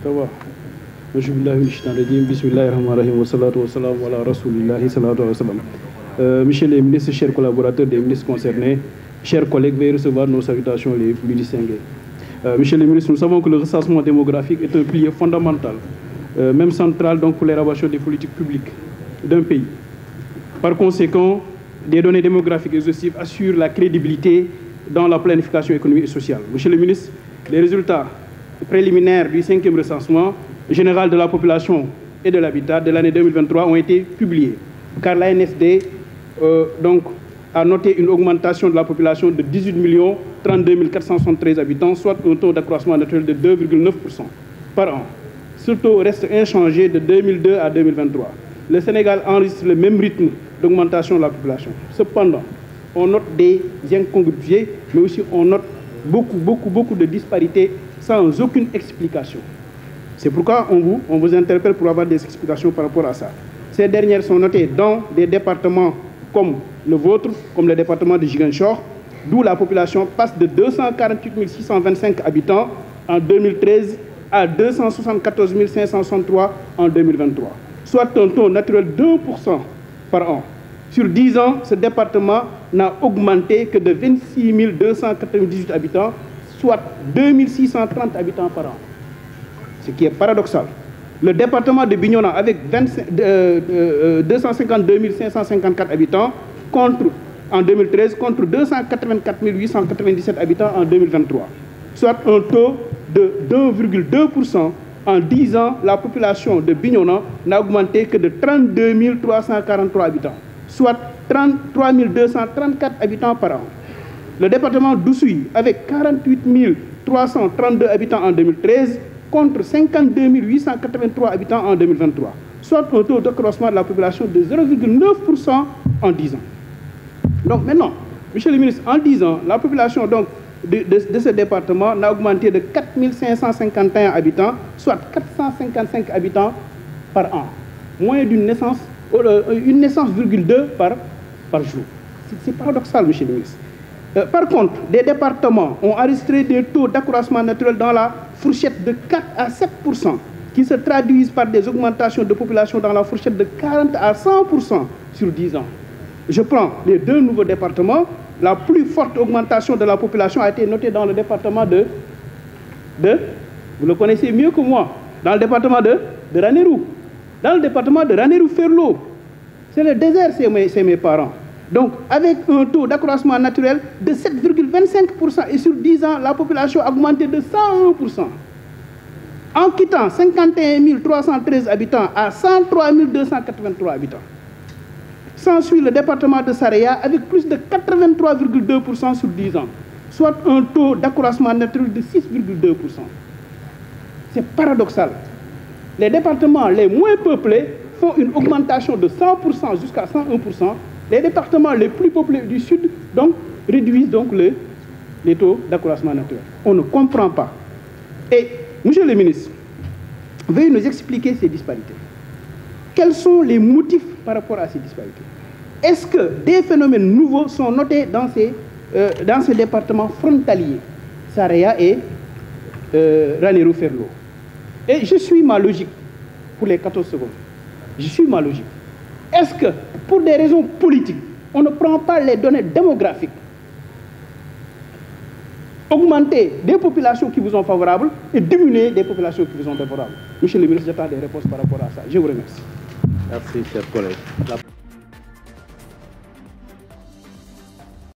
Ça va. Monsieur les ministres, chers collaborateurs des ministres concernés, chers collègues, veuillez recevoir nos salutations les plus distinguées. Monsieur le ministre, nous savons que le recensement démographique est un pilier fondamental, même central donc pour l'élaboration des politiques publiques d'un pays. Par conséquent, des données démographiques exhaustives assurent la crédibilité dans la planification économique et sociale. Monsieur le ministre, les résultats préliminaires du 5e recensement général de la population et de l'habitat de l'année 2023 ont été publiés, car l'ANSD a noté une augmentation de la population de 18 32 473 habitants, soit un taux d'accroissement naturel de 2,9% par an. Ce taux reste inchangé de 2002 à 2023. Le Sénégal enregistre le même rythme d'augmentation de la population. Cependant, on note des incongruités, mais aussi on note beaucoup de disparités sans aucune explication. C'est pourquoi on vous interpelle pour avoir des explications par rapport à ça. Ces dernières sont notées dans des départements comme le vôtre, comme le département de Ziguinchor, d'où la population passe de 248 625 habitants en 2013 à 274 563 en 2023, soit un taux naturel de 2% par an. Sur 10 ans, ce département n'a augmenté que de 26 298 habitants, soit 2 630 habitants par an. Ce qui est paradoxal. Le département de Bignona, avec 252 554 habitants en 2013, contre 284 897 habitants en 2023, soit un taux de 2,2%. En 10 ans, la population de Bignona n'a augmenté que de 32 343 habitants, soit 33 234 habitants par an. Le département d'Oussouye, avec 48 332 habitants en 2013, contre 52 883 habitants en 2023, soit un taux d'accroissement de la population de 0,9% en 10 ans. Donc maintenant, monsieur le ministre, en 10 ans, la population de ce département n'a augmenté de 4 551 habitants, soit 455 habitants par an. Moins d'une naissance, une naissance, par jour. C'est paradoxal, monsieur le ministre. Par contre, des départements ont enregistré des taux d'accroissement naturel dans la fourchette de 4 à 7%, qui se traduisent par des augmentations de population dans la fourchette de 40 à 100% sur 10 ans. Je prends les 2 nouveaux départements. La plus forte augmentation de la population a été notée dans le département de vous le connaissez mieux que moi, dans le département de Ranérou. Dans le département de Ranérou-Ferlo, c'est le désert, c'est mes parents. Donc, avec un taux d'accroissement naturel de 7,25%, et sur 10 ans, la population a augmenté de 101%. En quittant 51 313 habitants à 103 283 habitants. S'ensuit le département de Saraya avec plus de 83,2% sur 10 ans, soit un taux d'accroissement naturel de 6,2%. C'est paradoxal. Les départements les moins peuplés font une augmentation de 100% jusqu'à 101%. Les départements les plus peuplés du sud réduisent les taux d'accroissement naturel. On ne comprend pas. Et, monsieur le ministre, veuillez nous expliquer ces disparités. Quels sont les motifs par rapport à ces disparités? Est-ce que des phénomènes nouveaux sont notés dans ces départements frontaliers, Saraya et Ranérou-Ferlo? Et je suis ma logique pour les 14 secondes. Je suis ma logique. Est-ce que, pour des raisons politiques, on ne prend pas les données démographiques, augmenter des populations qui vous sont favorables et diminuer des populations qui vous sont défavorables? Monsieur le ministre, j'attends des réponses par rapport à ça. Je vous remercie. Merci, chers collègues.